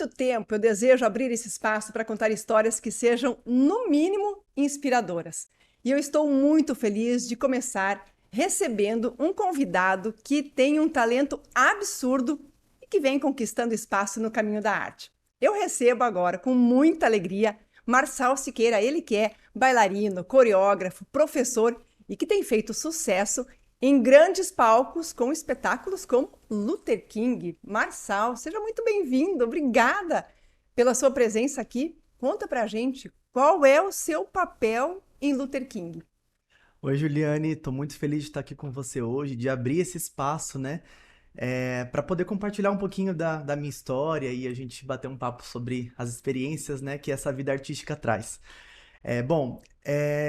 muito tempo eu desejo abrir esse espaço para contar histórias que sejam, no mínimo, inspiradoras. E eu estou muito feliz de começar recebendo um convidado que tem um talento absurdo e que vem conquistando espaço no caminho da arte. Eu recebo agora, com muita alegria, Marçal Siqueira, ele que é bailarino, coreógrafo, professor e que tem feito sucesso em grandes palcos com espetáculos como Luther King. Marçal, seja muito bem-vindo. Obrigada pela sua presença aqui. Conta pra gente qual é o seu papel em Luther King. Oi, Juliane, estou muito feliz de estar aqui com você hoje, de abrir esse espaço, né, para poder compartilhar um pouquinho da minha história e a gente bater um papo sobre as experiências, né, que essa vida artística traz.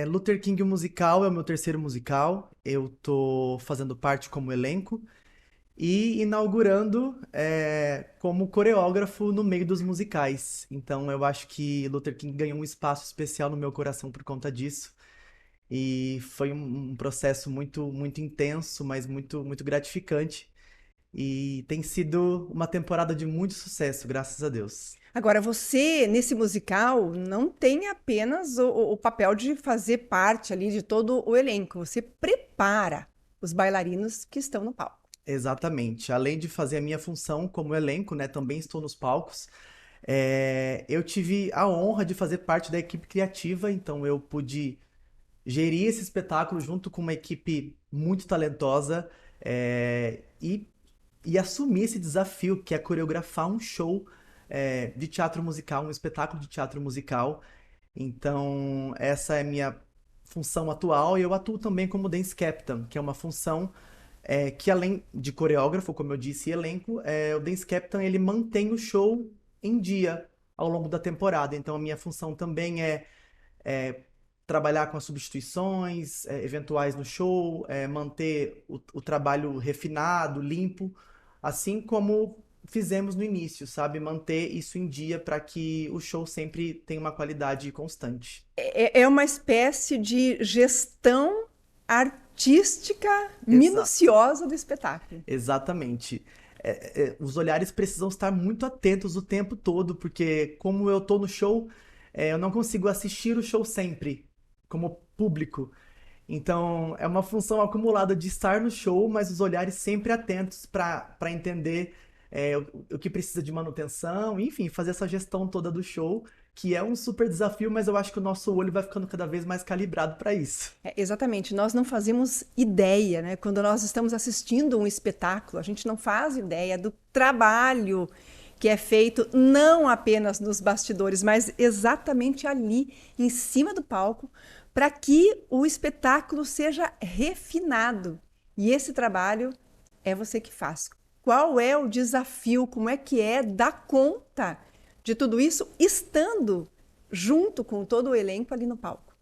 Luther King o musical é o meu terceiro musical, eu tô fazendo parte como elenco e inaugurando como coreógrafo no meio dos musicais. Então eu acho que Luther King ganhou um espaço especial no meu coração por conta disso. E foi um processo muito intenso, mas muito gratificante. E tem sido uma temporada de muito sucesso, graças a Deus. Agora, você, nesse musical, não tem apenas o papel de fazer parte ali de todo o elenco, você prepara os bailarinos que estão no palco. Exatamente. Além de fazer a minha função como elenco, né, também estou nos palcos. Eu tive a honra de fazer parte da equipe criativa, então eu pude gerir esse espetáculo junto com uma equipe muito talentosa, e assumir esse desafio que é coreografar um show de teatro musical, um espetáculo de teatro musical. Então, essa é a minha função atual e eu atuo também como dance captain, que é uma função que além de coreógrafo, como eu disse, e elenco, o dance captain ele mantém o show em dia ao longo da temporada. Então, a minha função também é trabalhar com as substituições eventuais no show, manter o trabalho refinado, limpo, assim como fizemos no início, sabe? Manter isso em dia para que o show sempre tenha uma qualidade constante. É uma espécie de gestão artística Exato. minuciosa do espetáculo. Exatamente. Os olhares precisam estar muito atentos o tempo todo, porque como eu tô no show, eu não consigo assistir o show sempre, como público. Então, é uma função acumulada de estar no show, mas os olhares sempre atentos para entender o que precisa de manutenção, enfim, fazer essa gestão toda do show, que é um super desafio, mas eu acho que o nosso olho vai ficando cada vez mais calibrado para isso. Exatamente, nós não fazemos ideia, né? Quando nós estamos assistindo um espetáculo, a gente não faz ideia do trabalho que é feito não apenas nos bastidores, mas exatamente ali, em cima do palco, para que o espetáculo seja refinado. E esse trabalho é você que faz. Qual é o desafio? Como é dar conta de tudo isso estando junto com todo o elenco ali no palco?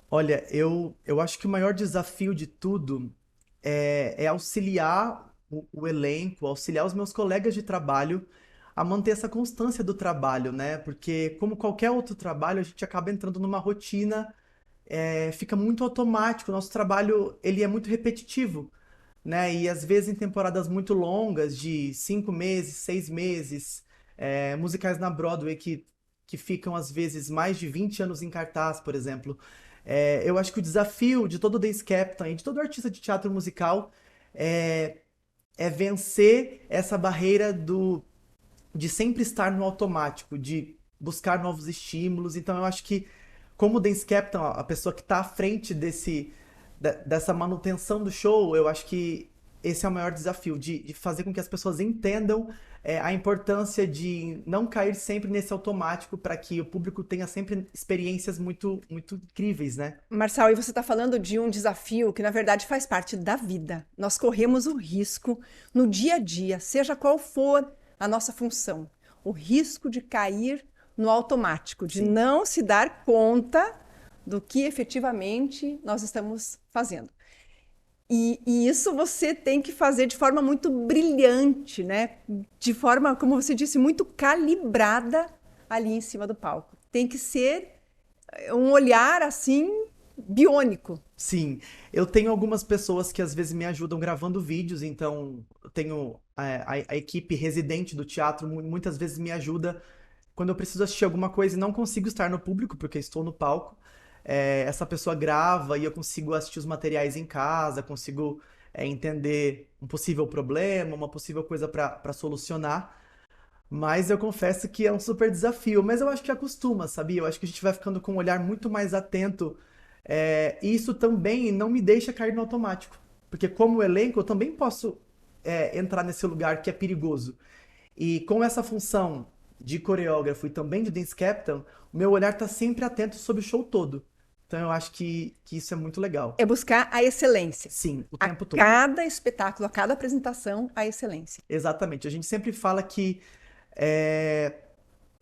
Olha, eu acho que o maior desafio de tudo é auxiliar o elenco, auxiliar os meus colegas de trabalho a manter essa constância do trabalho, né? Porque, como qualquer outro trabalho, a gente acaba entrando numa rotina, fica muito automático. O nosso trabalho, ele é muito repetitivo, né? E às vezes em temporadas muito longas, de 5 meses, 6 meses, musicais na Broadway que ficam às vezes mais de 20 anos em cartaz, por exemplo. Eu acho que o desafio de todo dance captain e de todo artista de teatro musical é, é vencer essa barreira de sempre estar no automático, de buscar novos estímulos. Então eu acho que como dance captain, a pessoa que está à frente dessa manutenção do show, eu acho que esse é o maior desafio, de fazer com que as pessoas entendam a importância de não cair sempre nesse automático para que o público tenha sempre experiências muito incríveis, né? Marçal, e você está falando de um desafio que, na verdade, faz parte da vida. Nós corremos o risco no dia a dia, seja qual for a nossa função, o risco de cair no automático, de Sim. não se dar conta do que efetivamente nós estamos fazendo. E isso você tem que fazer de forma muito brilhante, né? De forma, como você disse, muito calibrada ali em cima do palco. Tem que ser um olhar assim biônico. Sim, eu tenho algumas pessoas que às vezes me ajudam gravando vídeos, então eu tenho a equipe residente do teatro muitas vezes me ajuda quando eu preciso assistir alguma coisa e não consigo estar no público, porque eu estou no palco. Essa pessoa grava e eu consigo assistir os materiais em casa, consigo entender um possível problema, uma possível coisa para solucionar. Mas eu confesso que é um super desafio. Mas eu acho que acostuma, sabia? Eu acho que a gente vai ficando com um olhar muito mais atento. E isso também não me deixa cair no automático. Porque como elenco, eu também posso entrar nesse lugar que é perigoso. E com essa função de coreógrafo e também de dance captain, o meu olhar está sempre atento sobre o show todo. Então eu acho que isso é muito legal. É buscar a excelência. Sim, o A tempo todo. cada espetáculo, a cada apresentação, a excelência. Exatamente. A gente sempre fala que é,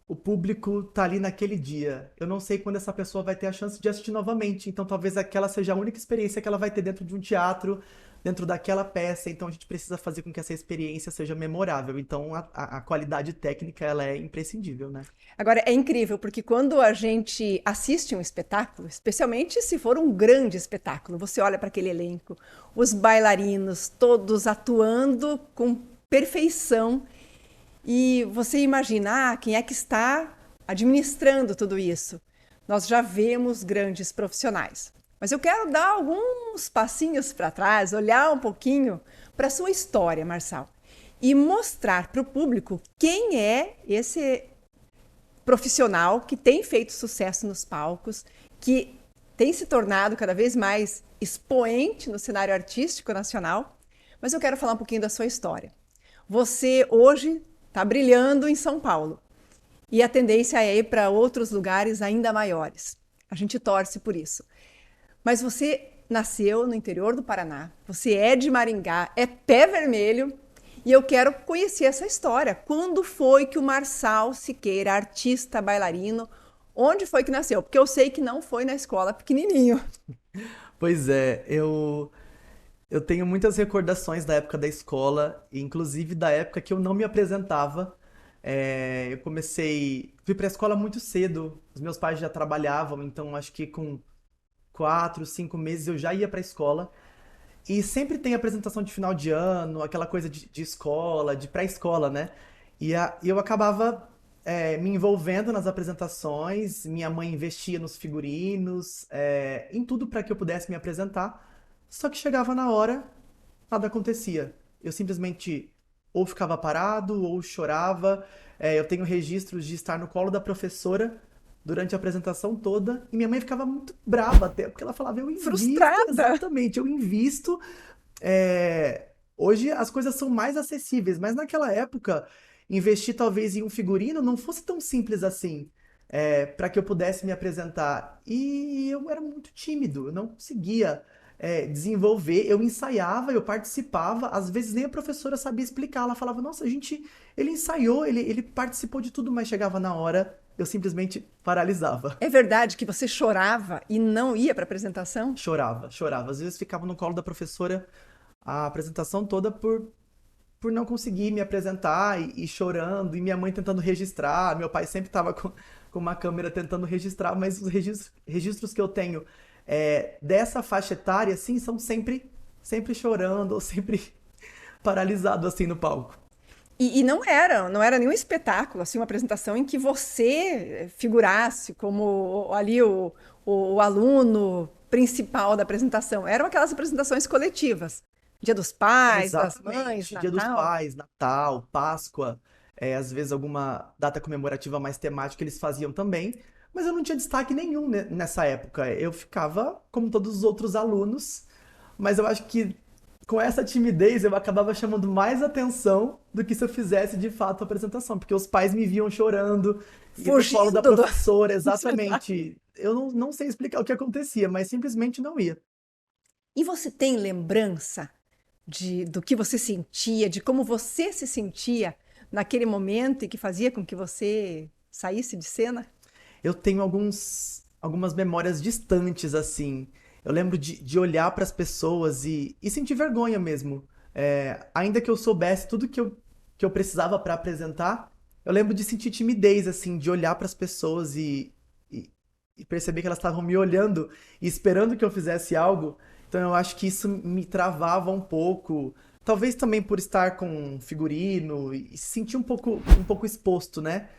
o público tá ali naquele dia. Eu não sei quando essa pessoa vai ter a chance de assistir novamente. Então talvez aquela seja a única experiência que ela vai ter dentro de um teatro, dentro daquela peça. Então a gente precisa fazer com que essa experiência seja memorável. Então a qualidade técnica ela é imprescindível, né? Agora, é incrível, porque quando a gente assiste um espetáculo, especialmente se for um grande espetáculo, você olha para aquele elenco, os bailarinos todos atuando com perfeição, e você imagina, quem é que está administrando tudo isso? Nós já vemos grandes profissionais. Mas eu quero dar alguns passinhos para trás, olhar um pouquinho para a sua história, Marçal, e mostrar para o público quem é esse profissional que tem feito sucesso nos palcos, que tem se tornado cada vez mais expoente no cenário artístico nacional. Mas eu quero falar um pouquinho da sua história. Você hoje está brilhando em São Paulo e a tendência é ir para outros lugares ainda maiores. A gente torce por isso. Mas você nasceu no interior do Paraná, você é de Maringá, é pé vermelho, e eu quero conhecer essa história. Quando foi que o Marçal Siqueira, artista bailarino, onde foi que nasceu? Porque eu sei que não foi na escola pequenininho. Pois é, eu tenho muitas recordações da época da escola, inclusive da época que eu não me apresentava. Fui para a escola muito cedo. Os meus pais já trabalhavam, então acho que com 4, 5 meses eu já ia para a escola. E sempre tem apresentação de final de ano, aquela coisa de escola, de pré-escola, né? E eu acabava me envolvendo nas apresentações, minha mãe investia nos figurinos, em tudo para que eu pudesse me apresentar. Só que chegava na hora, nada acontecia. Eu simplesmente ou ficava parado ou chorava. Eu tenho registros de estar no colo da professora durante a apresentação toda e minha mãe ficava muito brava até, porque ela falava, eu invisto, Frustrada. exatamente, eu invisto. Hoje as coisas são mais acessíveis, mas naquela época, investir talvez em um figurino não fosse tão simples assim, para que eu pudesse me apresentar. E eu era muito tímido, eu não conseguia desenvolver. Eu ensaiava, eu participava, às vezes nem a professora sabia explicar. Ela falava, nossa, ele ensaiou, ele participou de tudo, mas chegava na hora, eu simplesmente paralisava. É verdade que você chorava e não ia para a apresentação? Chorava, chorava. Às vezes ficava no colo da professora a apresentação toda por não conseguir me apresentar e chorando, e minha mãe tentando registrar, meu pai sempre estava com uma câmera tentando registrar, mas os registros que eu tenho dessa faixa etária, assim, são sempre chorando ou sempre paralisado assim no palco. E não era nenhum espetáculo, assim, uma apresentação em que você figurasse como ali o aluno principal da apresentação. Eram aquelas apresentações coletivas. Dia dos Pais, das Mães, Exatamente. Dia dos Natal. Pais, Natal, Páscoa, às vezes alguma data comemorativa mais temática eles faziam também, mas eu não tinha destaque nenhum nessa época. Eu ficava como todos os outros alunos, mas eu acho que com essa timidez eu acabava chamando mais atenção do que se eu fizesse de fato a apresentação, porque os pais me viam chorando e no colo da Fugindo do professora, espetáculo. exatamente. Eu não sei explicar o que acontecia, mas simplesmente não ia. E você tem lembrança do que você sentia, de como você se sentia naquele momento e que fazia com que você saísse de cena? Eu tenho algumas memórias distantes, assim. Eu lembro de olhar para as pessoas e sentir vergonha mesmo. Ainda que eu soubesse tudo que eu precisava para apresentar, eu lembro de sentir timidez, assim, de olhar para as pessoas e, e perceber que elas estavam me olhando e esperando que eu fizesse algo. Então eu acho que isso me travava um pouco. Talvez também por estar com um figurino e se sentir um pouco exposto, né?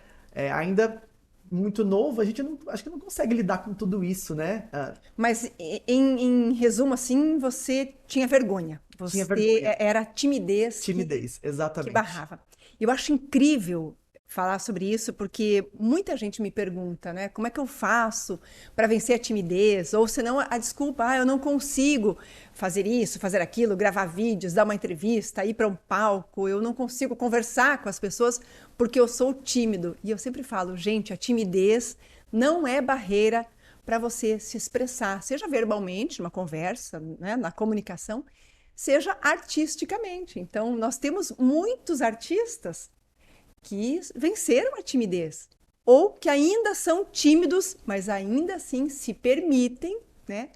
Ainda muito novo, a gente não, acho que não consegue lidar com tudo isso, né? Mas em resumo, assim, você tinha vergonha. Tinha Você vergonha. era a timidez Timidez, que exatamente. barrava. Eu acho incrível falar sobre isso, porque muita gente me pergunta, né? Como é que eu faço para vencer a timidez? Ou senão a desculpa, eu não consigo fazer isso, fazer aquilo, gravar vídeos, dar uma entrevista, ir para um palco, eu não consigo conversar com as pessoas porque eu sou tímido. E eu sempre falo, gente, a timidez não é barreira para você se expressar, seja verbalmente, numa conversa, né, na comunicação, seja artisticamente. Então, nós temos muitos artistas que venceram a timidez ou que ainda são tímidos, mas ainda assim se permitem, né,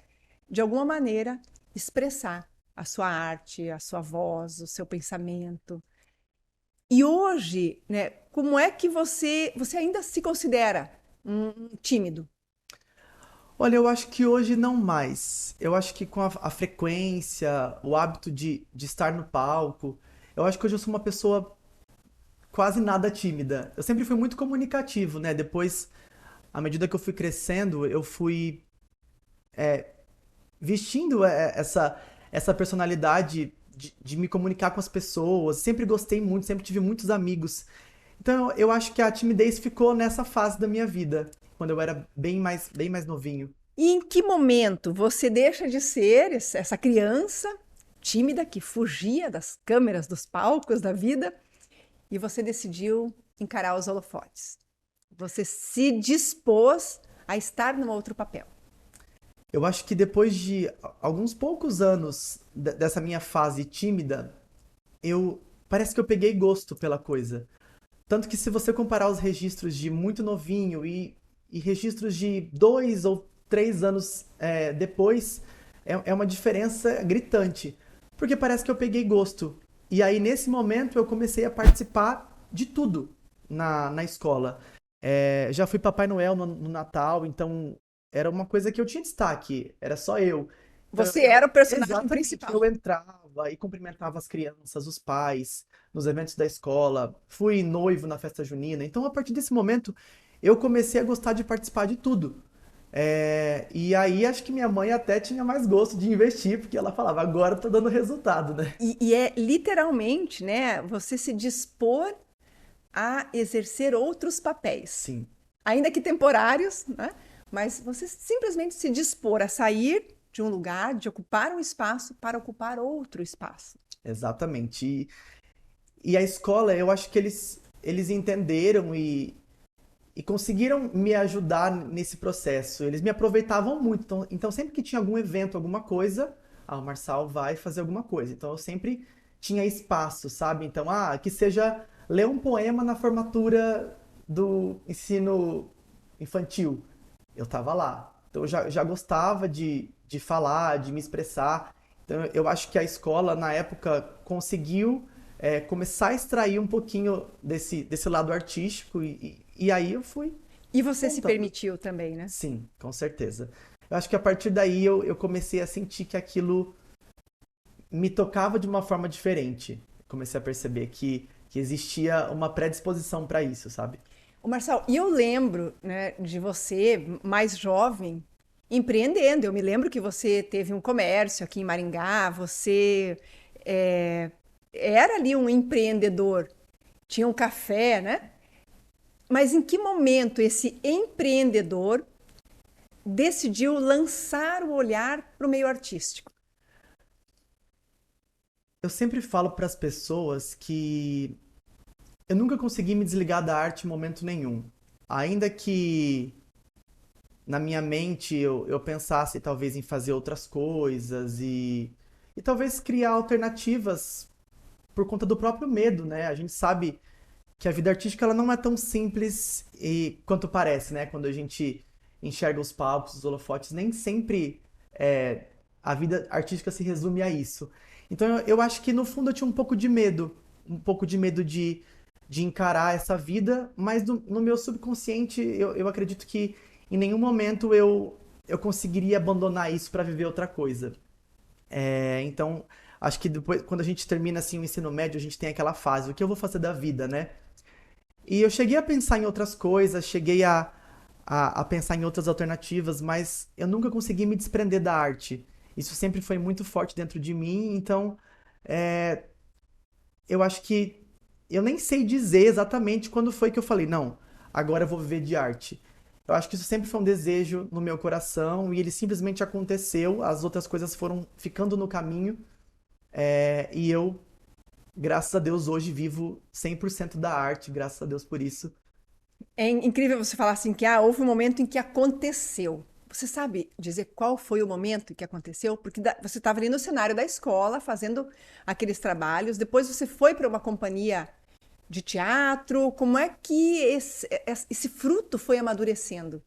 de alguma maneira expressar a sua arte, a sua voz, o seu pensamento. E hoje, né, como é que você ainda se considera um tímido? Olha, eu acho que hoje não mais. Eu acho que com a frequência, o hábito de estar no palco, eu acho que hoje eu sou uma pessoa quase nada tímida. Eu sempre fui muito comunicativo, né? Depois, à medida que eu fui crescendo, eu fui vestindo essa personalidade de me comunicar com as pessoas. Sempre gostei muito, sempre tive muitos amigos. Então eu acho que a timidez ficou nessa fase da minha vida, quando eu era bem mais novinho. E em que momento você deixa de ser essa criança tímida que fugia das câmeras, dos palcos da vida e você decidiu encarar os holofotes? Você se dispôs a estar num outro papel. Eu acho que depois de alguns poucos anos dessa minha fase tímida, eu parece que eu peguei gosto pela coisa. Tanto que se você comparar os registros de muito novinho e registros de 2 ou 3 anos depois, é uma diferença gritante. Porque parece que eu peguei gosto. E aí, nesse momento, eu comecei a participar de tudo na escola. Já fui Papai Noel no Natal, então era uma coisa que eu tinha destaque, era só eu. Então, Você era o personagem exatamente, principal. eu entrava e cumprimentava as crianças, os pais, nos eventos da escola, fui noivo na festa junina. Então, a partir desse momento, eu comecei a gostar de participar de tudo. E aí, acho que minha mãe até tinha mais gosto de investir, porque ela falava, agora tá dando resultado, né? E é literalmente, né, você se dispor a exercer outros papéis, Sim, ainda que temporários, né? Mas você simplesmente se dispor a sair de um lugar, de ocupar um espaço para ocupar outro espaço. exatamente. E a escola, eu acho que eles entenderam e conseguiram me ajudar nesse processo. Eles me aproveitavam muito. Então, sempre que tinha algum evento, alguma coisa, o Marçal vai fazer alguma coisa. Então, eu sempre tinha espaço, sabe? Então, que seja ler um poema na formatura do ensino infantil. Eu tava lá. Então, eu já gostava de falar, de me expressar. Então, eu acho que a escola, na época, conseguiu começar a extrair um pouquinho desse lado artístico e aí eu fui E você se montando. permitiu também, né? Sim, com certeza. Eu acho que a partir daí eu comecei a sentir que aquilo me tocava de uma forma diferente. Comecei a perceber que existia uma predisposição para isso, sabe? O Marçal, e eu lembro, né, de você mais jovem empreendendo. Eu me lembro que você teve um comércio aqui em Maringá, você é, era ali um empreendedor, tinha um café, né? Mas em que momento esse empreendedor decidiu lançar o olhar para o meio artístico? Eu sempre falo para as pessoas que eu nunca consegui me desligar da arte em momento nenhum. Ainda que na minha mente eu pensasse talvez em fazer outras coisas e talvez criar alternativas por conta do próprio medo, né? A gente sabe que a vida artística ela não é tão simples quanto parece, né? Quando a gente enxerga os palcos, os holofotes, nem sempre a vida artística se resume a isso. Então eu acho que no fundo eu tinha um pouco de medo de encarar essa vida, mas no meu subconsciente eu acredito que em nenhum momento eu conseguiria abandonar isso para viver outra coisa. Então, Acho que depois, quando a gente termina assim o ensino médio, a gente tem aquela fase, o que eu vou fazer da vida, né? E eu cheguei a pensar em outras coisas, cheguei a pensar em outras alternativas, mas eu nunca consegui me desprender da arte. Isso sempre foi muito forte dentro de mim, então é, eu acho que eu nem sei dizer exatamente quando foi que eu falei, não, agora eu vou viver de arte. Eu acho que isso sempre foi um desejo no meu coração e ele simplesmente aconteceu, as outras coisas foram ficando no caminho, e eu, graças a Deus, hoje vivo 100% da arte, graças a Deus por isso. É incrível você falar assim que houve um momento em que aconteceu. Você sabe dizer qual foi o momento em que aconteceu? Porque você estava ali no cenário da escola fazendo aqueles trabalhos, depois você foi para uma companhia de teatro. Como é que esse fruto foi amadurecendo?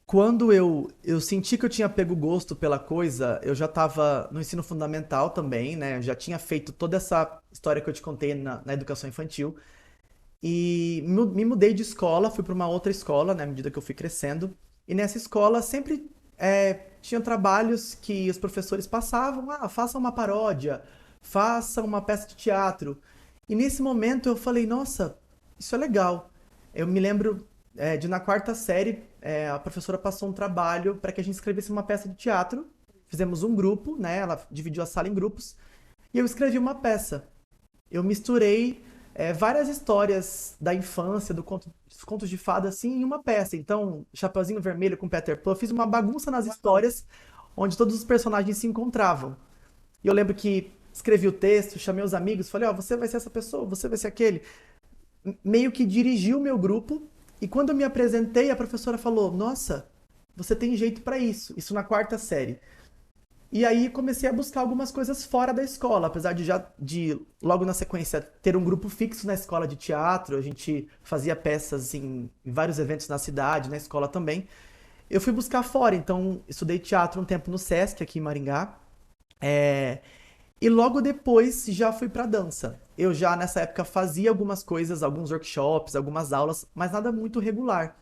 Quando eu senti que eu tinha pego gosto pela coisa, eu já estava no ensino fundamental também, né? Eu já tinha feito toda essa história que eu te contei na educação infantil. E me mudei de escola, fui para uma outra escola, né, à medida que eu fui crescendo. E nessa escola sempre tinha trabalhos que os professores passavam, faça uma paródia, faça uma peça de teatro. E nesse momento eu falei, nossa, isso é legal. Eu me lembro de na quarta série, a professora passou um trabalho para que a gente escrevesse uma peça de teatro. Fizemos um grupo, né, ela dividiu a sala em grupos, e eu escrevi uma peça. Eu misturei várias histórias da infância, dos contos de fada, assim, em uma peça. Então, Chapeuzinho Vermelho com Peter Pan, eu fiz uma bagunça nas histórias onde todos os personagens se encontravam. E eu lembro que escrevi o texto, chamei os amigos, falei, ó, você vai ser essa pessoa, você vai ser aquele. Meio que dirigi o meu grupo, e quando eu me apresentei, a professora falou, nossa, você tem jeito pra isso. Isso na quarta série. E aí comecei a buscar algumas coisas fora da escola, apesar de logo na sequência ter um grupo fixo na escola de teatro, a gente fazia peças em vários eventos na cidade, na escola também. Eu fui buscar fora, então estudei teatro um tempo no Sesc aqui em Maringá. é, e logo depois já fui pra dança. Eu já nessa época fazia algumas coisas, alguns workshops, algumas aulas, mas nada muito regular.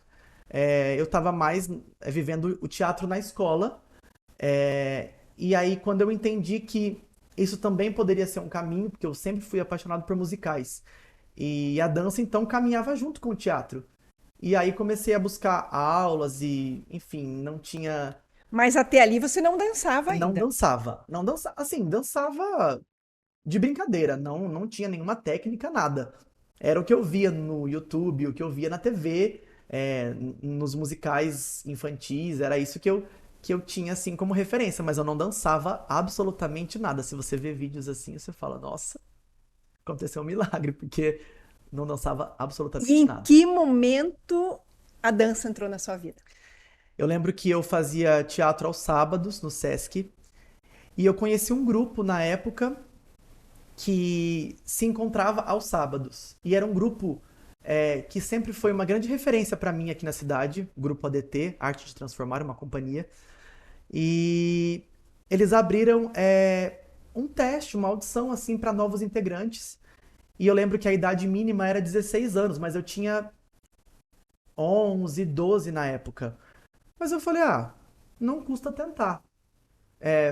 Eu estava mais vivendo o teatro na escola. E aí, quando eu entendi que isso também poderia ser um caminho, porque eu sempre fui apaixonado por musicais, e a dança então caminhava junto com o teatro. E aí comecei a buscar aulas e, enfim, não tinha. Mas até ali você não dançava Não ainda. dançava. Não dançava. Assim, dançava de brincadeira, não tinha nenhuma técnica, nada. Era o que eu via no YouTube, o que eu via na TV, nos musicais infantis, era isso que eu tinha assim como referência, mas eu não dançava absolutamente nada. Se você vê vídeos assim, você fala, nossa, aconteceu um milagre, porque não dançava E absolutamente em nada. que momento a dança entrou na sua vida? Eu lembro que eu fazia teatro aos sábados no Sesc, e eu conheci um grupo na época que se encontrava aos sábados. E era um grupo que sempre foi uma grande referência para mim aqui na cidade, o Grupo ADT, Arte de Transformar, uma companhia. E eles abriram um teste, uma audição assim para novos integrantes. E eu lembro que a idade mínima era 16 anos, mas eu tinha 11, 12 na época. Mas eu falei, não custa tentar.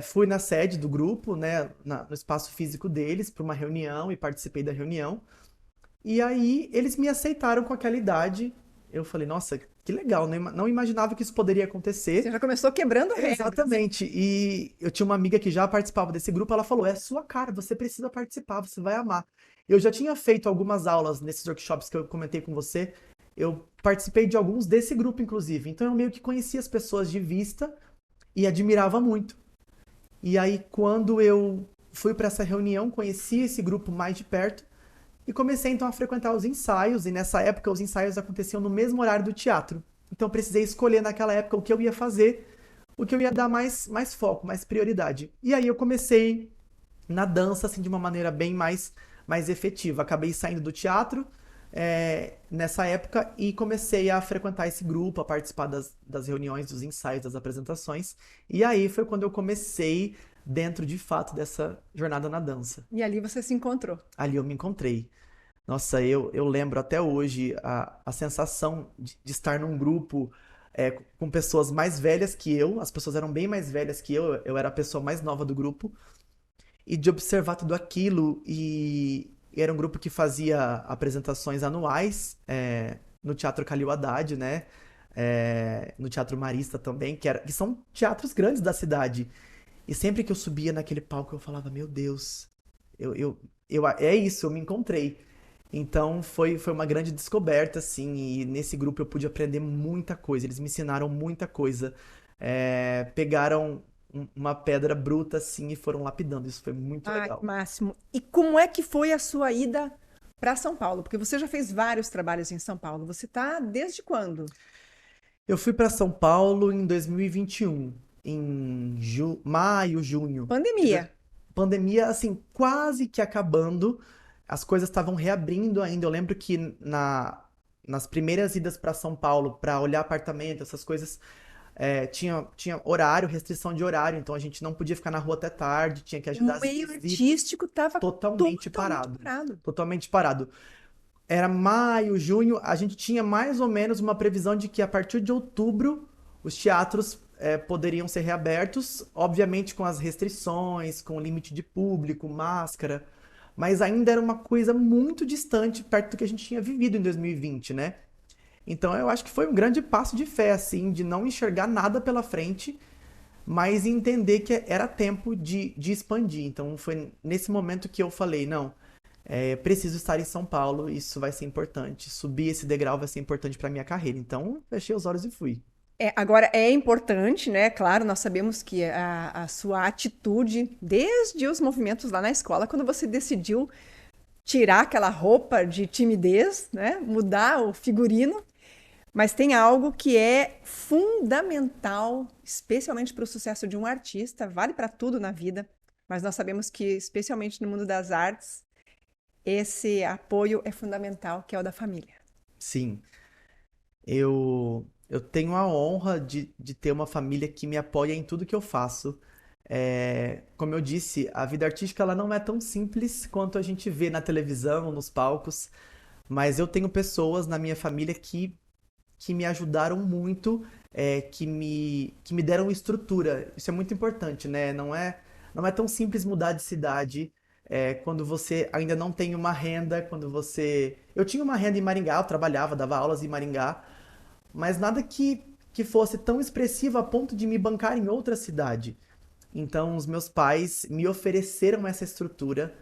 Fui na sede do grupo, né, no espaço físico deles, para uma reunião e participei da reunião. E aí eles me aceitaram com aquela idade. Eu falei, nossa, que legal, não imaginava que isso poderia Você acontecer. já começou quebrando regras. Exatamente. E eu tinha uma amiga que já participava desse grupo, ela falou: "É sua cara, você precisa participar, você vai amar". Eu já tinha feito algumas aulas nesses workshops que eu comentei com você. Eu participei de alguns desse grupo, inclusive. Então eu meio que conhecia as pessoas de vista e admirava muito. E aí, quando eu fui para essa reunião, conheci esse grupo mais de perto e comecei então a frequentar os ensaios. E nessa época, os ensaios aconteciam no mesmo horário do teatro. Então eu precisei escolher naquela época o que eu ia fazer, o que eu ia dar mais foco, mais prioridade. E aí eu comecei na dança, assim, de uma maneira bem mais efetiva. Acabei saindo do teatro nessa época e comecei a frequentar esse grupo, a participar das reuniões, dos ensaios, das apresentações. E aí foi quando eu comecei dentro, de fato, dessa jornada na dança. E ali você se encontrou. Ali eu me encontrei. Nossa, eu lembro até hoje a sensação de estar num grupo com pessoas mais velhas que eu. As pessoas eram bem mais velhas que eu era a pessoa mais nova do grupo. e de observar tudo aquilo. E era um grupo que fazia apresentações anuais no Teatro Calil Haddad, né? No Teatro Marista também, que são teatros grandes da cidade. E sempre que eu subia naquele palco, eu falava, meu Deus, é isso, eu me encontrei. Então foi uma grande descoberta, assim, e nesse grupo eu pude aprender muita coisa. Eles me ensinaram muita coisa. Pegaram uma pedra bruta, assim, e foram lapidando. Isso foi muito Ah, que legal. máximo. E como é que foi a sua ida para São Paulo? Porque você já fez vários trabalhos em São Paulo. Você tá desde quando? Eu fui para São Paulo em 2021, em maio, junho. Pandemia. Pandemia, assim, quase que acabando. As coisas estavam reabrindo ainda. Eu lembro que nas primeiras idas para São Paulo, para olhar apartamento, essas coisas, tinha horário, restrição de horário. Então a gente não podia ficar na rua até tarde, tinha que O agendar as meio visitas. artístico estava Totalmente totalmente parado. parado. Totalmente parado. Era maio, junho, a gente tinha mais ou menos uma previsão de que a partir de outubro os teatros poderiam ser reabertos, obviamente com as restrições, com o limite de público, máscara, mas ainda era uma coisa muito distante perto do que a gente tinha vivido em 2020, né? Então eu acho que foi um grande passo de fé, assim, de não enxergar nada pela frente, mas entender que era tempo de expandir. Então foi nesse momento que eu falei, não, preciso estar em São Paulo, isso vai ser importante. Subir esse degrau vai ser importante para minha carreira. Então, fechei os olhos e fui. Agora, é importante, né? Claro, nós sabemos que a sua atitude, desde os movimentos lá na escola, quando você decidiu tirar aquela roupa de timidez, né? Mudar o figurino. Mas tem algo que é fundamental, especialmente para o sucesso de um artista, vale para tudo na vida, mas nós sabemos que, especialmente no mundo das artes, esse apoio é fundamental, que é o da família. Sim, eu tenho a honra de ter uma família que me apoia em tudo que eu faço. Como eu disse, a vida artística ela não é tão simples quanto a gente vê na televisão, nos palcos, mas eu tenho pessoas na minha família que me ajudaram muito, que me deram estrutura. Isso é muito importante, né? Não é tão simples mudar de cidade, quando você ainda não tem uma renda, quando você... Eu tinha uma renda em Maringá, eu trabalhava, dava aulas em Maringá, mas nada que fosse tão expressivo a ponto de me bancar em outra cidade. Então, os meus pais me ofereceram essa estrutura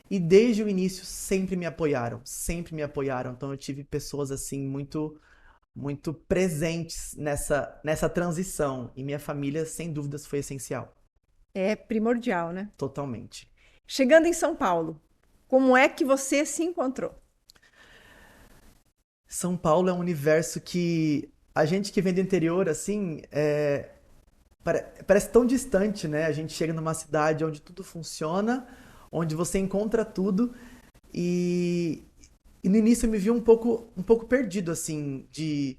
e desde o início sempre me apoiaram, sempre me apoiaram. Então, eu tive pessoas assim muito presentes nessa transição. E minha família, sem dúvidas, foi essencial. É primordial, né? Totalmente. Chegando em São Paulo, como é que você se encontrou? São Paulo é um universo que a gente que vem do interior, assim, parece tão distante, né? A gente chega numa cidade onde tudo funciona, onde você encontra tudo. E, e no início eu me vi um pouco perdido, assim, de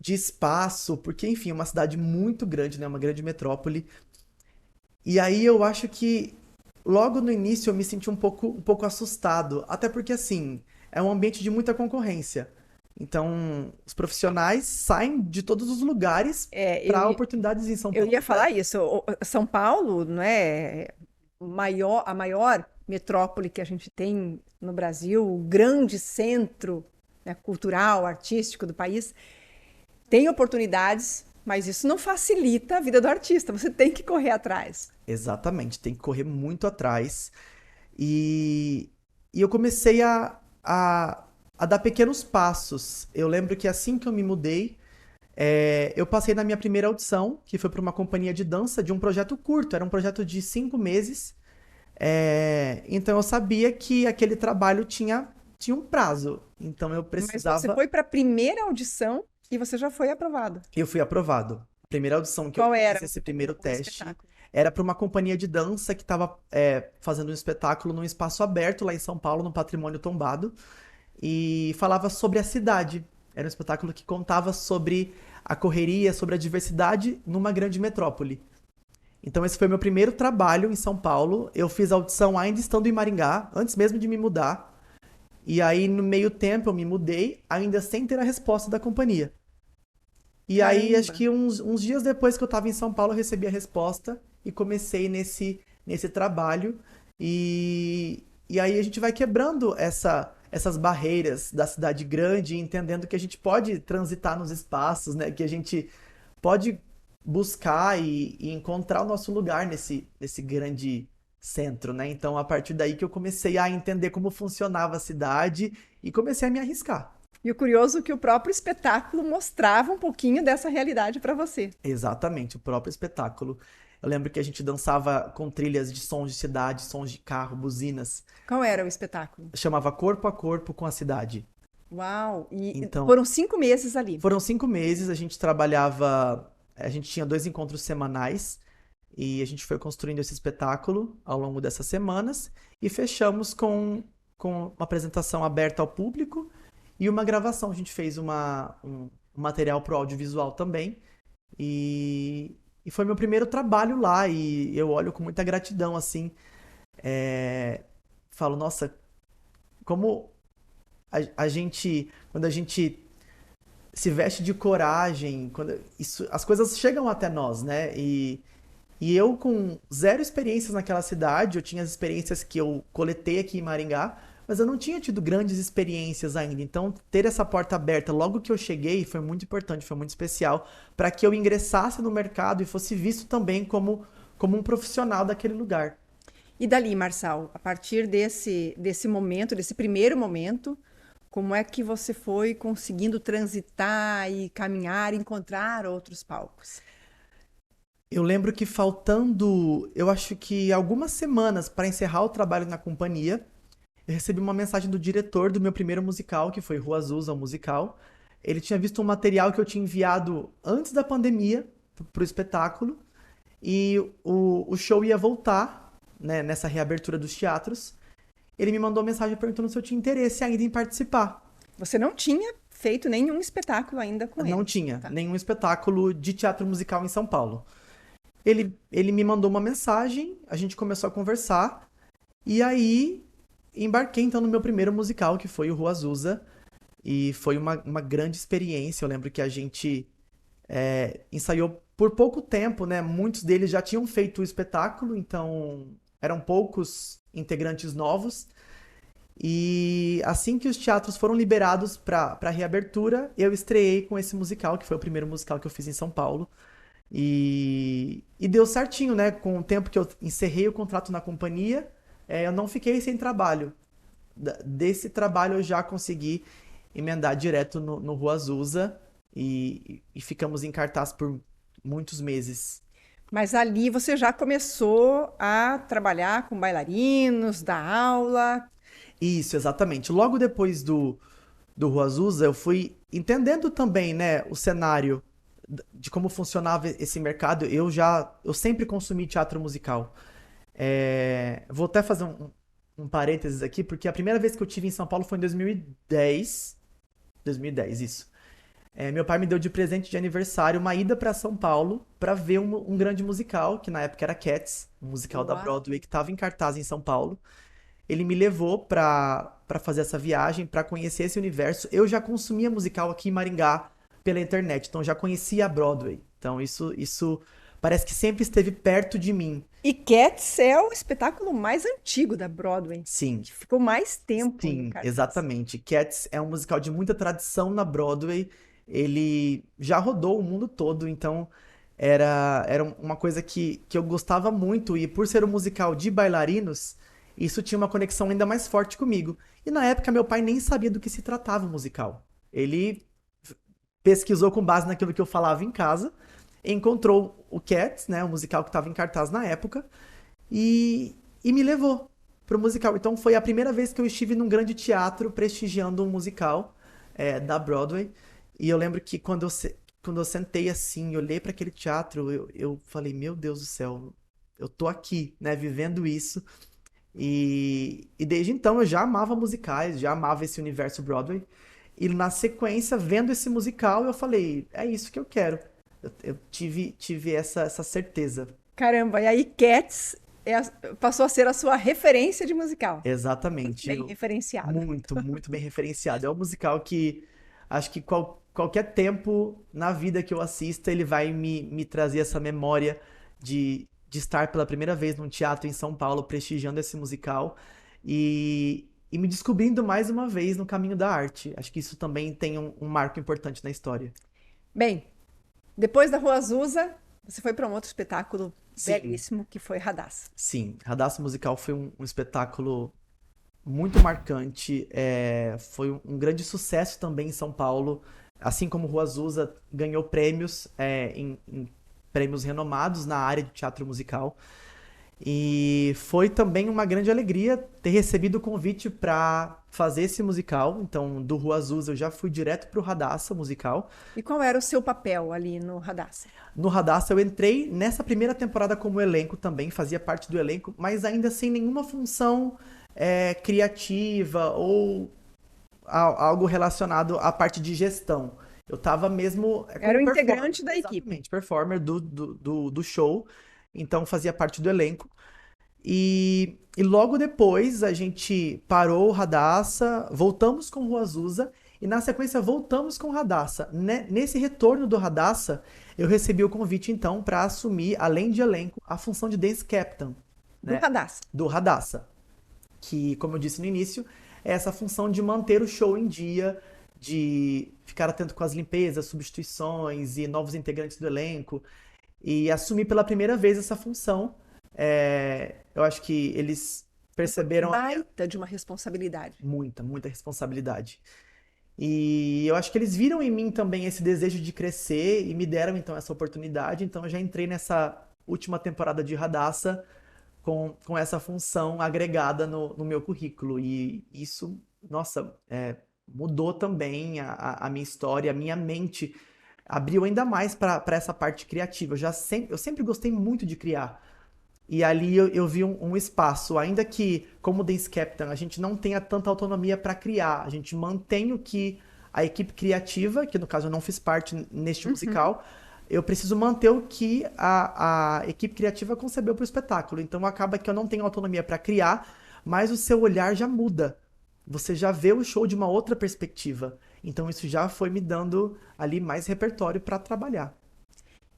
espaço, porque, enfim, é uma cidade muito grande, né? Uma grande metrópole. E aí eu acho que logo no início eu me senti um pouco assustado, até porque assim, é um ambiente de muita concorrência. Então, os profissionais saem de todos os lugares É, eu, para oportunidades em São eu ia Paulo, né? falar isso. São Paulo, não é a maior metrópole que a gente tem no Brasil, o grande centro, né, cultural, artístico do país. Tem oportunidades, mas isso não facilita a vida do artista. Você tem que correr atrás. Exatamente, tem que correr muito atrás. E eu comecei a dar pequenos passos. Eu lembro que assim que eu me mudei, eu passei na minha primeira audição, que foi para uma companhia de dança de um projeto curto, era um projeto de 5 meses. Então eu sabia que aquele trabalho tinha um prazo. Então eu Mas você precisava. foi para a primeira audição e você já foi aprovado. Eu fui aprovado. A primeira audição que eu Qual fiz, era esse primeiro o teste, espetáculo? era para uma companhia de dança que estava fazendo um espetáculo num espaço aberto lá em São Paulo, no Patrimônio Tombado, e falava sobre a cidade. Era um espetáculo que contava sobre a correria, sobre a diversidade numa grande metrópole. Então esse foi meu primeiro trabalho em São Paulo. Eu fiz a audição ainda estando em Maringá, antes mesmo de me mudar. E aí no meio tempo eu me mudei, ainda sem ter a resposta da companhia. E aí acho Caramba. que uns dias depois que eu estava em São Paulo, eu recebi a resposta e comecei nesse trabalho e aí a gente vai quebrando essas barreiras da cidade grande, entendendo que a gente pode transitar nos espaços, né? Que a gente pode buscar e encontrar o nosso lugar nesse grande centro, né? Então, a partir daí que eu comecei a entender como funcionava a cidade e comecei a me arriscar. E o curioso é que o próprio espetáculo mostrava um pouquinho dessa realidade para você. Exatamente, o próprio espetáculo. Eu lembro que a gente dançava com trilhas de sons de cidade, sons de carro, buzinas. Qual era o espetáculo? Chamava Corpo a Corpo com a Cidade. Uau! E Então, foram 5 meses ali. foram 5 meses, a gente trabalhava, a gente tinha 2 encontros semanais e a gente foi construindo esse espetáculo ao longo dessas semanas e fechamos com uma apresentação aberta ao público e uma gravação. A gente fez um material pro audiovisual também e foi meu primeiro trabalho lá e eu olho com muita gratidão, assim, é, falo, nossa, como a gente, quando a gente se veste de coragem, quando as coisas chegam até nós, né? E eu com zero experiências naquela cidade, eu tinha as experiências que eu coletei aqui em Maringá, mas eu não tinha tido grandes experiências ainda. Então, ter essa porta aberta logo que eu cheguei foi muito importante, foi muito especial, para que eu ingressasse no mercado e fosse visto também como um profissional daquele lugar. E dali, Marçal, a partir desse momento, desse primeiro momento, como é que você foi conseguindo transitar e caminhar, e encontrar outros palcos? Eu lembro que faltando, eu acho que algumas semanas para encerrar o trabalho na companhia, eu recebi uma mensagem do diretor do meu primeiro musical, que foi Rua Azusa, o musical. Ele tinha visto um material que eu tinha enviado antes da pandemia pro espetáculo e o show ia voltar, né, nessa reabertura dos teatros. Ele me mandou uma mensagem perguntando se eu tinha interesse ainda em participar. Você não tinha feito nenhum espetáculo ainda com Não ele. tinha Tá. nenhum espetáculo de teatro musical em São Paulo. Ele me mandou uma mensagem, a gente começou a conversar, e aí embarquei então no meu primeiro musical, que foi o Rua Azusa, e foi uma grande experiência. Eu lembro que a gente ensaiou por pouco tempo, né? Muitos deles já tinham feito o espetáculo, então eram poucos integrantes novos. E assim que os teatros foram liberados para reabertura, eu estreiei com esse musical, que foi o primeiro musical que eu fiz em São Paulo. E deu certinho, né? Com o tempo que eu encerrei o contrato na companhia, eu não fiquei sem trabalho. Desse trabalho eu já consegui emendar direto no Rua Azusa e ficamos em cartaz por muitos meses. Mas ali você já começou a trabalhar com bailarinos, dar aula. Isso, exatamente. Logo depois do Rua Azusa, eu fui entendendo também, né, o cenário de como funcionava esse mercado. Eu sempre consumi teatro musical. Vou até fazer um parênteses aqui, porque a primeira vez que eu tive em São Paulo foi em 2010. 2010, isso. Meu pai me deu de presente de aniversário uma ida para São Paulo para ver um grande musical, que na época era Cats, um musical da Uau! Broadway que estava em cartaz em São Paulo. Ele me levou para fazer essa viagem, para conhecer esse universo. Eu já consumia musical aqui em Maringá pela internet, então já conhecia a Broadway. Então isso parece que sempre esteve perto de mim. E Cats é o espetáculo mais antigo da Broadway, Sim, que ficou mais tempo em sim, cartaz. exatamente. Cats é um musical de muita tradição na Broadway. Ele já rodou o mundo todo, então era uma coisa que eu gostava muito. E por ser um musical de bailarinos, isso tinha uma conexão ainda mais forte comigo. E na época, meu pai nem sabia do que se tratava o musical. Ele pesquisou com base naquilo que eu falava em casa, encontrou o Cats, né, o musical que estava em cartaz na época, e me levou pro musical. Então foi a primeira vez que eu estive num grande teatro prestigiando um musical da Broadway. E eu lembro que quando eu sentei assim, e olhei para aquele teatro, eu falei, meu Deus do céu, eu tô aqui, né, vivendo isso. E desde então eu já amava musicais, já amava esse universo Broadway. E na sequência, vendo esse musical, eu falei, é isso que eu quero. Eu tive essa certeza. Caramba, e aí Cats passou a ser a sua referência de musical. Muito Exatamente. bem referenciado. Muito, muito bem referenciado. É um musical que acho que qualquer tempo na vida que eu assista, ele vai me trazer essa memória de de estar pela primeira vez num teatro em São Paulo, prestigiando esse musical e me descobrindo mais uma vez no caminho da arte. Acho que isso também tem um marco importante na história. Bem, depois da Rua Azusa, você foi para um outro espetáculo Sim, belíssimo, que foi Radassa. sim. Radassa Musical foi um espetáculo muito marcante. Foi um grande sucesso também em São Paulo. Assim como Rua Azusa ganhou prêmios em prêmios renomados na área de teatro musical. E foi também uma grande alegria ter recebido o convite para fazer esse musical. Então, do Rua Azusa eu já fui direto para o Radassa Musical. E qual era o seu papel ali no Radassa? No Radassa eu entrei nessa primeira temporada como elenco também, fazia parte do elenco, mas ainda sem nenhuma função criativa ou algo relacionado à parte de gestão. Eu tava mesmo Era como o performer, integrante da equipe. exatamente, performer do show, então fazia parte do elenco. E logo depois a gente parou o Radassa, voltamos com o Rua Azusa e na sequência voltamos com o Radassa. Nesse retorno do Radassa, eu recebi o convite então para assumir, além de elenco, a função de dance captain, Do né, Radassa. do Radassa, que, como eu disse no início, é essa função de manter o show em dia, de ficar atento com as limpezas, substituições e novos integrantes do elenco, e assumir pela primeira vez essa função. Eu acho que eles perceberam Baita de uma responsabilidade. muita responsabilidade. E eu acho que eles viram em mim também esse desejo de crescer e me deram então essa oportunidade. Então eu já entrei nessa última temporada de Radassa com essa função agregada no meu currículo. E isso, nossa, mudou também a minha história, a minha mente abriu ainda mais para essa parte criativa. Eu sempre gostei muito de criar. E ali eu vi um espaço, ainda que, como Dance Captain, a gente não tenha tanta autonomia para criar, a gente mantém o que a equipe criativa, que no caso eu não fiz parte neste musical, eu preciso manter o que a equipe criativa concebeu para o espetáculo. Então acaba que eu não tenho autonomia para criar, mas o seu olhar já muda. Você já vê o show de uma outra perspectiva. Então isso já foi me dando ali mais repertório para trabalhar.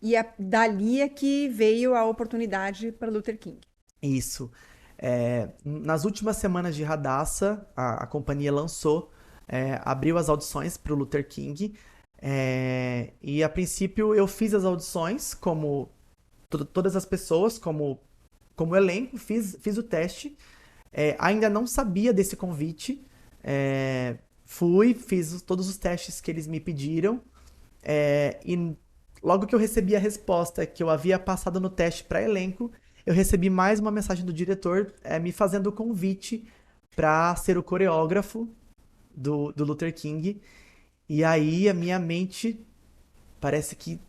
E dali é que veio a oportunidade para Luther King. Isso. Nas últimas semanas de Radassa, a companhia lançou, abriu as audições para o Luther King. E a princípio eu fiz as audições como todas as pessoas, como elenco, fiz o teste. Ainda não sabia desse convite. Fiz todos os testes que eles me pediram. E logo que eu recebi a resposta que eu havia passado no teste para elenco, eu recebi mais uma mensagem do diretor me fazendo o convite para ser o coreógrafo do Luther King. E aí a minha mente parece que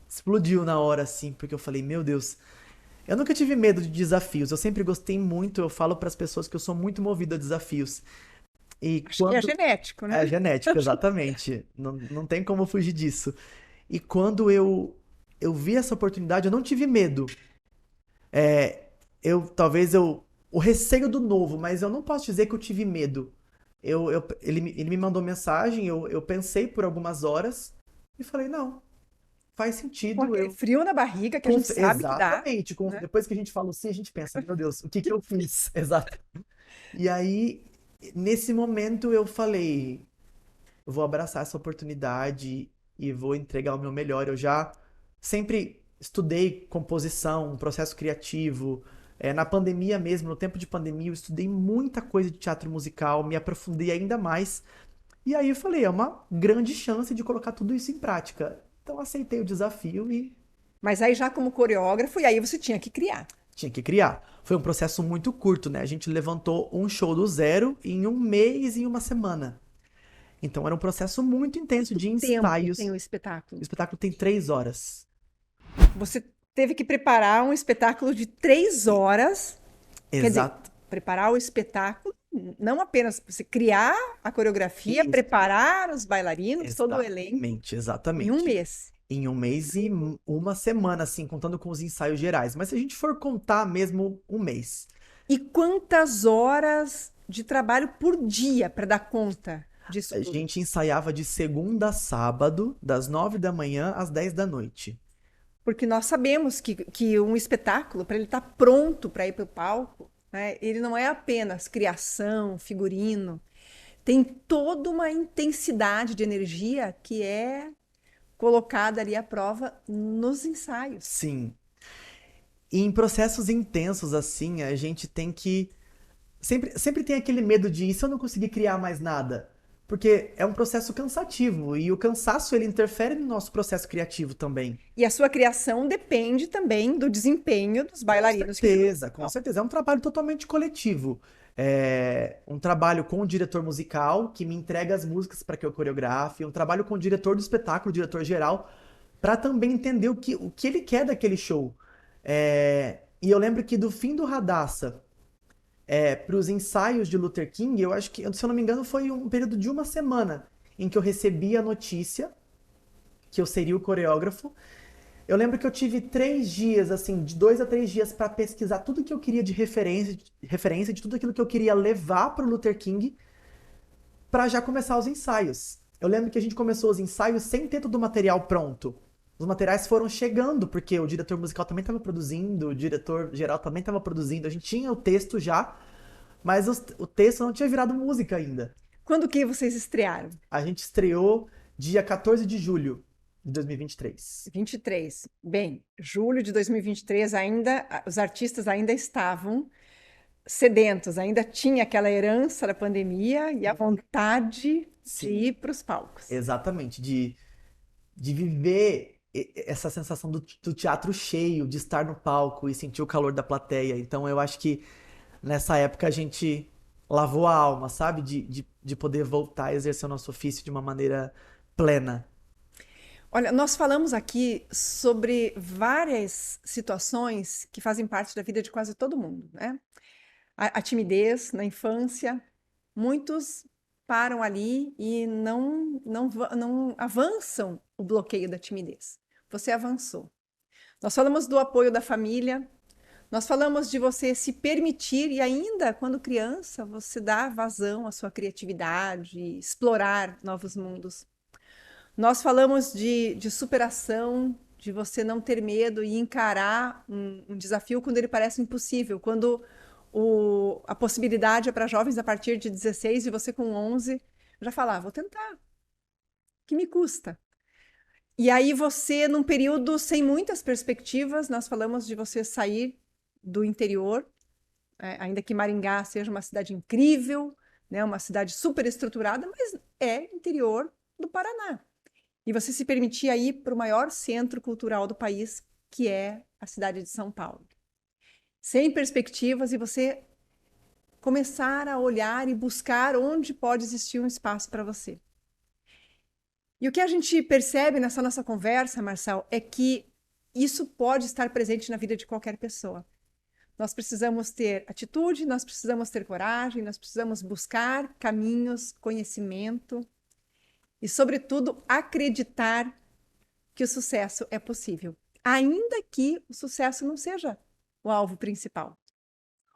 explodiu na hora, assim, porque eu falei, meu Deus, eu nunca tive medo de desafios, eu sempre gostei muito, eu falo para as pessoas que eu sou muito movido a desafios. E Acho que é quando. genético, É né? genético, exatamente. Não tem como fugir disso. E quando eu vi essa oportunidade, eu não tive medo. É, talvez o receio do novo, mas eu não posso dizer que eu tive medo. Ele me mandou mensagem, eu pensei por algumas horas e falei, não, faz Com sentido. aquele frio na barriga que a gente sabe que dá, Exatamente. né? Depois que a gente falou sim, a gente pensa, meu Deus, o que que eu fiz? Exato. E aí, nesse momento, eu falei, eu vou abraçar essa oportunidade e vou entregar o meu melhor. Eu já sempre estudei composição, processo criativo. Na pandemia mesmo, no tempo de pandemia, eu estudei muita coisa de teatro musical, me aprofundei ainda mais. E aí eu falei, é uma grande chance de colocar tudo isso em prática. Então aceitei o desafio e Mas aí já como coreógrafo, e aí você tinha que criar. tinha que criar. Foi um processo muito curto, né? A gente levantou um show do zero em um mês e uma semana. Então era um processo muito intenso Quanto de tempo tem ensaios. o O espetáculo? espetáculo tem 3 horas. Você teve que preparar um espetáculo de 3 horas. Quer dizer, Exato. preparar o espetáculo, não apenas você criar a coreografia, Isso. preparar os bailarinos, todo o elenco, Exatamente, em um exatamente. mês. Em um mês e uma semana, assim, contando com os ensaios gerais. Mas se a gente for contar mesmo um mês, E quantas horas de trabalho por dia para dar conta disso a tudo? gente ensaiava de segunda a sábado, das 9 da manhã às 10 da noite. Porque nós sabemos que um espetáculo, para ele estar pronto para ir para o palco, né, ele não é apenas criação, figurino, tem toda uma intensidade de energia que é colocada ali à prova nos ensaios. Sim. E em processos intensos assim, a gente tem que sempre tem aquele medo de, e se eu não conseguir criar mais nada? Porque é um processo cansativo e o cansaço ele interfere no nosso processo criativo também. E a sua criação depende também do desempenho dos bailarinos que estão no Com palco. certeza. É um trabalho totalmente coletivo. É um trabalho com o diretor musical, que me entrega as músicas para que eu coreografe, um trabalho com o diretor do espetáculo, o diretor geral, para também entender o que ele quer daquele show. E eu lembro que do fim do Radassa para os ensaios de Luther King, eu acho que, se eu não me engano, foi um período de uma semana em que eu recebi a notícia que eu seria o coreógrafo. Eu lembro que eu tive 3 dias, assim, de 2 a 3 dias para pesquisar tudo que eu queria de referência de tudo aquilo que eu queria levar para o Luther King para já começar os ensaios. Eu lembro que a gente começou os ensaios sem ter todo o material pronto. Os materiais foram chegando, porque o diretor musical também estava produzindo, o diretor geral também estava produzindo. A gente tinha o texto já, mas o texto não tinha virado música ainda. Quando que vocês estrearam? A gente estreou dia 14 de julho de 2023. 23. Bem, julho de 2023 ainda, os artistas ainda estavam sedentos, ainda tinha aquela herança da pandemia e a vontade de Sim, ir para os palcos. exatamente. De viver essa sensação do teatro cheio, de estar no palco e sentir o calor da plateia. Então eu acho que nessa época a gente lavou a alma, sabe? De poder voltar a exercer o nosso ofício de uma maneira plena. Olha, nós falamos aqui sobre várias situações que fazem parte da vida de quase todo mundo, né? A timidez na infância, muitos param ali e não avançam o bloqueio da timidez. Você avançou. Nós falamos do apoio da família, nós falamos de você se permitir e ainda, quando criança, você dá vazão à sua criatividade, explorar novos mundos. Nós falamos de superação, de você não ter medo e encarar um desafio quando ele parece impossível, quando a possibilidade é para jovens a partir de 16 e você com 11 já falar, vou tentar, que me custa? E aí você, num período sem muitas perspectivas, nós falamos de você sair do interior, ainda que Maringá seja uma cidade incrível, né, uma cidade super estruturada, mas é interior do Paraná. E você se permitir ir para o maior centro cultural do país, que é a cidade de São Paulo. Sem perspectivas e você começar a olhar e buscar onde pode existir um espaço para você. E o que a gente percebe nessa nossa conversa, Marçal, é que isso pode estar presente na vida de qualquer pessoa. Nós precisamos ter atitude, nós precisamos ter coragem, nós precisamos buscar caminhos, conhecimento e, sobretudo, acreditar que o sucesso é possível, ainda que o sucesso não seja o alvo principal.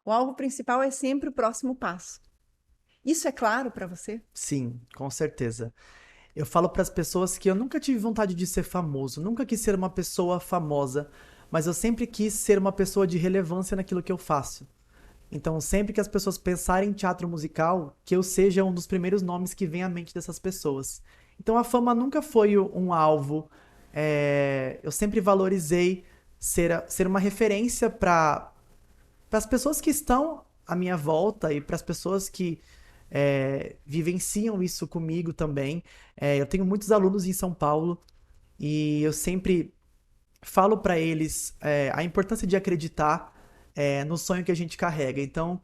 O alvo principal é sempre o próximo passo. Isso é claro para você? Sim, com certeza. Eu falo para as pessoas que eu nunca tive vontade de ser famoso, nunca quis ser uma pessoa famosa, mas eu sempre quis ser uma pessoa de relevância naquilo que eu faço. Então, sempre que as pessoas pensarem em teatro musical, que eu seja um dos primeiros nomes que vem à mente dessas pessoas. Então, a fama nunca foi um alvo. Eu sempre valorizei ser uma referência para as pessoas que estão à minha volta e para as pessoas que vivenciam isso comigo também. Eu tenho muitos alunos em São Paulo e eu sempre falo para eles a importância de acreditar no sonho que a gente carrega. Então,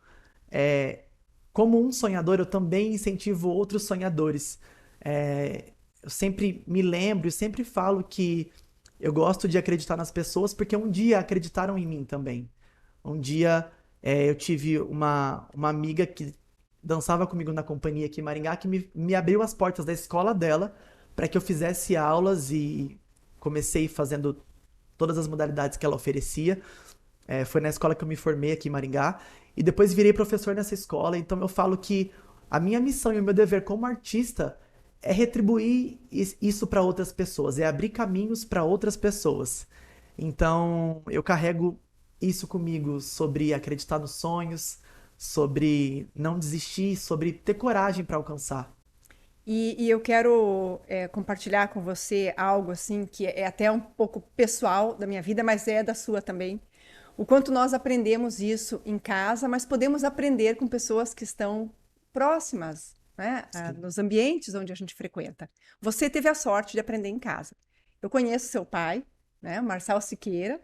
é, como um sonhador, eu também incentivo outros sonhadores. Eu sempre me lembro e sempre falo que eu gosto de acreditar nas pessoas porque um dia acreditaram em mim também. Um dia eu tive uma amiga que dançava comigo na companhia aqui em Maringá que me abriu as portas da escola dela para que eu fizesse aulas e comecei fazendo todas as modalidades que ela oferecia. Foi na escola que eu me formei aqui em Maringá e depois virei professor nessa escola. Então eu falo que a minha missão e o meu dever como artista é retribuir isso para outras pessoas, é abrir caminhos para outras pessoas. Então, eu carrego isso comigo sobre acreditar nos sonhos, sobre não desistir, sobre ter coragem para alcançar. E eu quero compartilhar com você algo assim que é até um pouco pessoal da minha vida, mas é da sua também. O quanto nós aprendemos isso em casa, mas podemos aprender com pessoas que estão próximas, né, Sim. nos ambientes onde a gente frequenta. Você teve a sorte de aprender em casa. Eu conheço seu pai, né, Marçal Siqueira,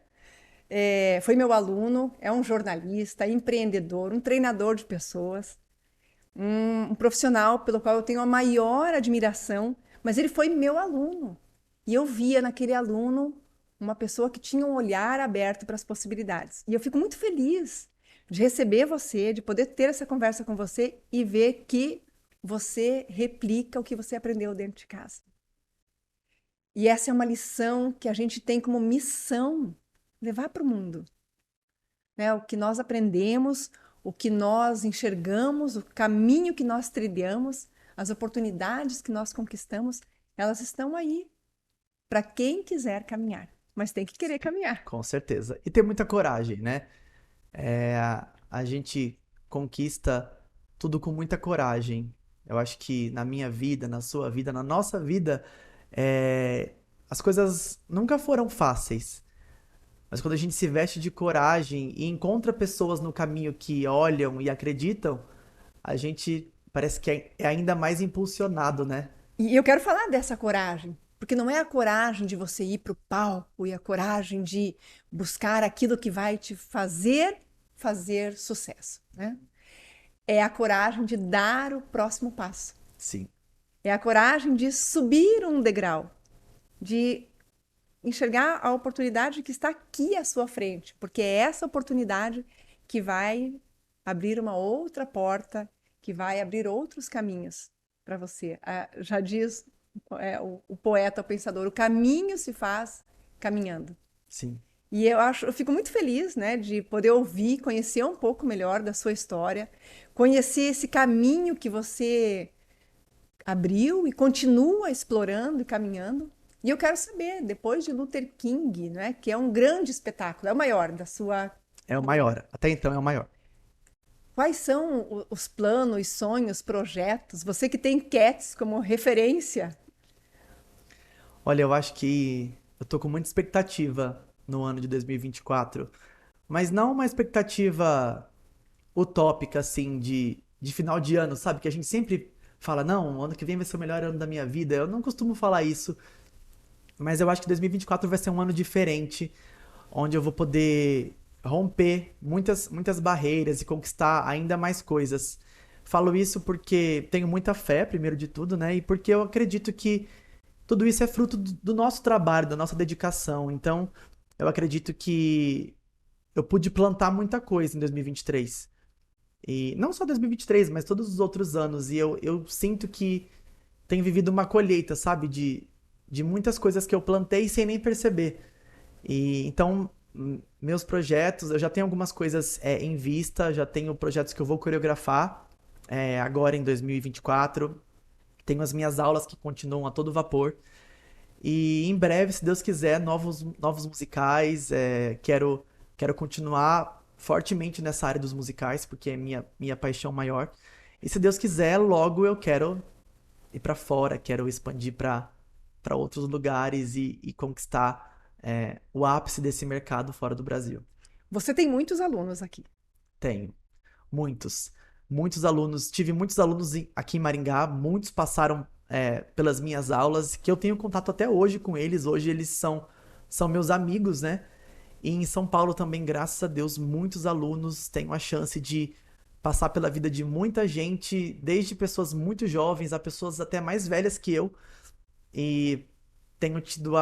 foi meu aluno, é um jornalista, empreendedor, um treinador de pessoas, um profissional pelo qual eu tenho a maior admiração, mas ele foi meu aluno. E eu via naquele aluno uma pessoa que tinha um olhar aberto para as possibilidades. E eu fico muito feliz de receber você, de poder ter essa conversa com você e ver que você replica o que você aprendeu dentro de casa. E essa é uma lição que a gente tem como missão levar para o mundo, né? O que nós aprendemos, o que nós enxergamos, o caminho que nós trilhamos, as oportunidades que nós conquistamos, elas estão aí para quem quiser caminhar, mas tem que querer caminhar. Com certeza. E ter muita coragem, né? A gente conquista tudo com muita coragem. Eu acho que na minha vida, na sua vida, na nossa vida, é, as coisas nunca foram fáceis. Mas quando a gente se veste de coragem e encontra pessoas no caminho que olham e acreditam, a gente parece que é ainda mais impulsionado, né? E eu quero falar dessa coragem, porque não é a coragem de você ir para o palco e a coragem de buscar aquilo que vai te fazer sucesso, né? É a coragem de dar o próximo passo. Sim, É a coragem de subir um degrau, de enxergar a oportunidade que está aqui à sua frente, porque é essa oportunidade que vai abrir uma outra porta, que vai abrir outros caminhos para você. Já diz o poeta, o pensador, o caminho se faz caminhando. sim. E eu fico muito feliz, né, de poder ouvir, conhecer um pouco melhor da sua história, conhecer esse caminho que você abriu e continua explorando e caminhando. E eu quero saber, depois de Luther King, né, que é um grande espetáculo, é o maior da sua. É o maior. Até então é o maior. Quais são os planos, sonhos, projetos? Você que tem Cats como referência. Olha, eu acho que eu tô com muita expectativa no ano de 2024, mas não uma expectativa utópica, assim, de final de ano, sabe? Que a gente sempre fala, não, o ano que vem vai ser o melhor ano da minha vida. Eu não costumo falar isso, mas eu acho que 2024 vai ser um ano diferente, onde eu vou poder romper muitas barreiras e conquistar ainda mais coisas. Falo isso porque tenho muita fé, primeiro de tudo, né? E porque eu acredito que tudo isso é fruto do nosso trabalho, da nossa dedicação. Então, eu acredito que eu pude plantar muita coisa em 2023. E não só 2023, mas todos os outros anos. E eu sinto que tenho vivido uma colheita, sabe? De muitas coisas que eu plantei sem nem perceber. E então, meus projetos, eu já tenho algumas coisas em vista, já tenho projetos que eu vou coreografar agora em 2024. Tenho as minhas aulas que continuam a todo vapor. E em breve, se Deus quiser, novos musicais. Quero continuar fortemente nessa área dos musicais, porque é minha paixão maior. E se Deus quiser, logo eu quero ir para fora, quero expandir para outros lugares e conquistar o ápice desse mercado fora do Brasil. Você tem muitos alunos aqui. Tenho muitos, muitos alunos. Tive muitos alunos aqui em Maringá, muitos passaram pelas minhas aulas, que eu tenho contato até hoje com eles. Hoje eles são meus amigos, né? E em São Paulo também, graças a Deus, muitos alunos têm a chance de passar pela vida de muita gente, desde pessoas muito jovens a pessoas até mais velhas que eu. E tenho tido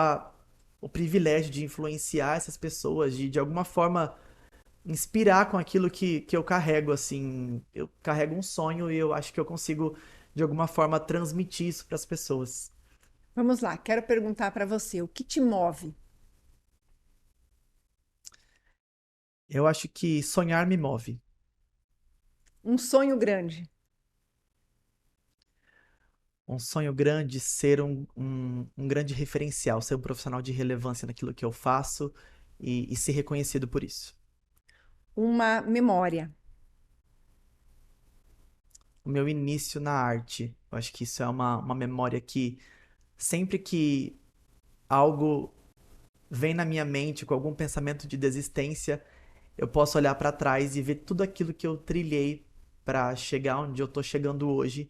o privilégio de influenciar essas pessoas, de alguma forma inspirar com aquilo que eu carrego, assim. Eu carrego um sonho e eu acho que eu consigo, de alguma forma, transmitir isso para as pessoas. Vamos lá, quero perguntar para você, o que te move? Eu acho que sonhar me move. Um sonho grande. Um sonho grande, ser um grande referencial, ser um profissional de relevância naquilo que eu faço e ser reconhecido por isso. Uma memória. O meu início na arte. Eu acho que isso é uma memória que sempre que algo vem na minha mente com algum pensamento de desistência, eu posso olhar para trás e ver tudo aquilo que eu trilhei para chegar onde eu tô chegando hoje.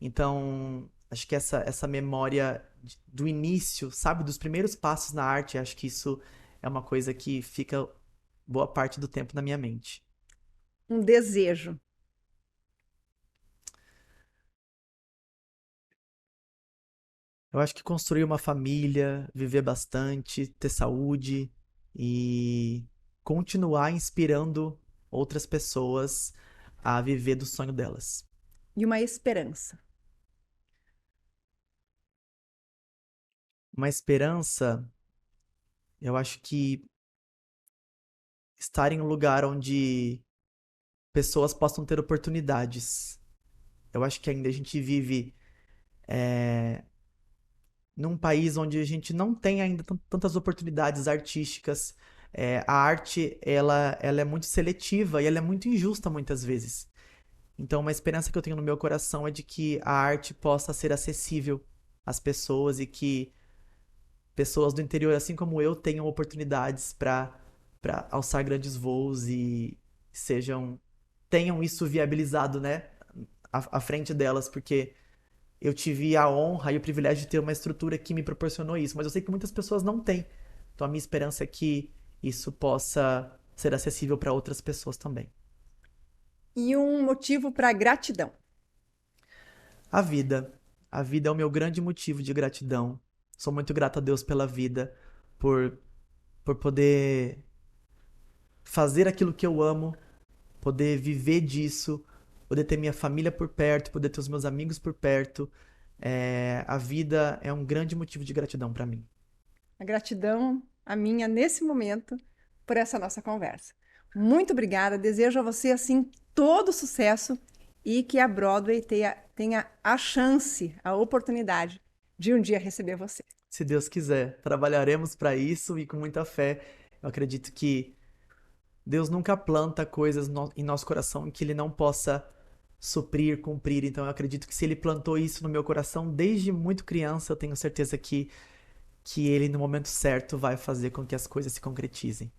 Então, acho que essa memória do início, sabe, dos primeiros passos na arte, acho que isso é uma coisa que fica boa parte do tempo na minha mente. Um desejo. Eu acho que construir uma família, viver bastante, ter saúde e continuar inspirando outras pessoas a viver do sonho delas. E uma esperança. Uma esperança, eu acho que estar em um lugar onde pessoas possam ter oportunidades. Eu acho que ainda a gente vive num país onde a gente não tem ainda tantas oportunidades artísticas. A arte, ela é muito seletiva e ela é muito injusta muitas vezes. Então, uma esperança que eu tenho no meu coração é de que a arte possa ser acessível às pessoas e que pessoas do interior, assim como eu, tenham oportunidades para alçar grandes voos e tenham isso viabilizado, né, à frente delas, porque eu tive a honra e o privilégio de ter uma estrutura que me proporcionou isso, mas eu sei que muitas pessoas não têm. Então, a minha esperança é que isso possa ser acessível para outras pessoas também. E um motivo para gratidão. A vida. A vida é o meu grande motivo de gratidão. Sou muito grato a Deus pela vida, por, por poder fazer aquilo que eu amo, poder viver disso, poder ter minha família por perto, poder ter os meus amigos por perto. A vida é um grande motivo de gratidão para mim. A gratidão, a minha, nesse momento, por essa nossa conversa. Muito obrigada. Desejo a você, assim, todo sucesso e que a Broadway tenha a chance, a oportunidade de um dia receber você. Se Deus quiser, trabalharemos para isso e com muita fé. Eu acredito que Deus nunca planta coisas em nosso coração que Ele não possa suprir, cumprir. Então eu acredito que se Ele plantou isso no meu coração desde muito criança, eu tenho certeza que Ele, no momento certo, vai fazer com que as coisas se concretizem.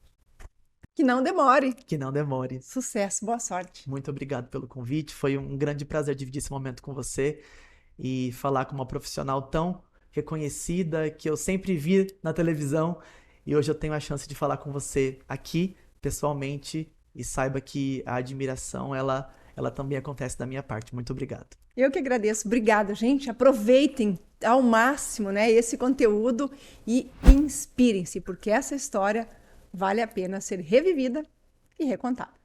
Que não demore. Que não demore. Sucesso, boa sorte. Muito obrigado pelo convite. Foi um grande prazer dividir esse momento com você e falar com uma profissional tão reconhecida que eu sempre vi na televisão e hoje eu tenho a chance de falar com você aqui pessoalmente e saiba que a admiração ela também acontece da minha parte. Muito obrigado. Eu que agradeço. Obrigada, gente. Aproveitem ao máximo, né, esse conteúdo e inspirem-se, porque essa história vale a pena ser revivida e recontada.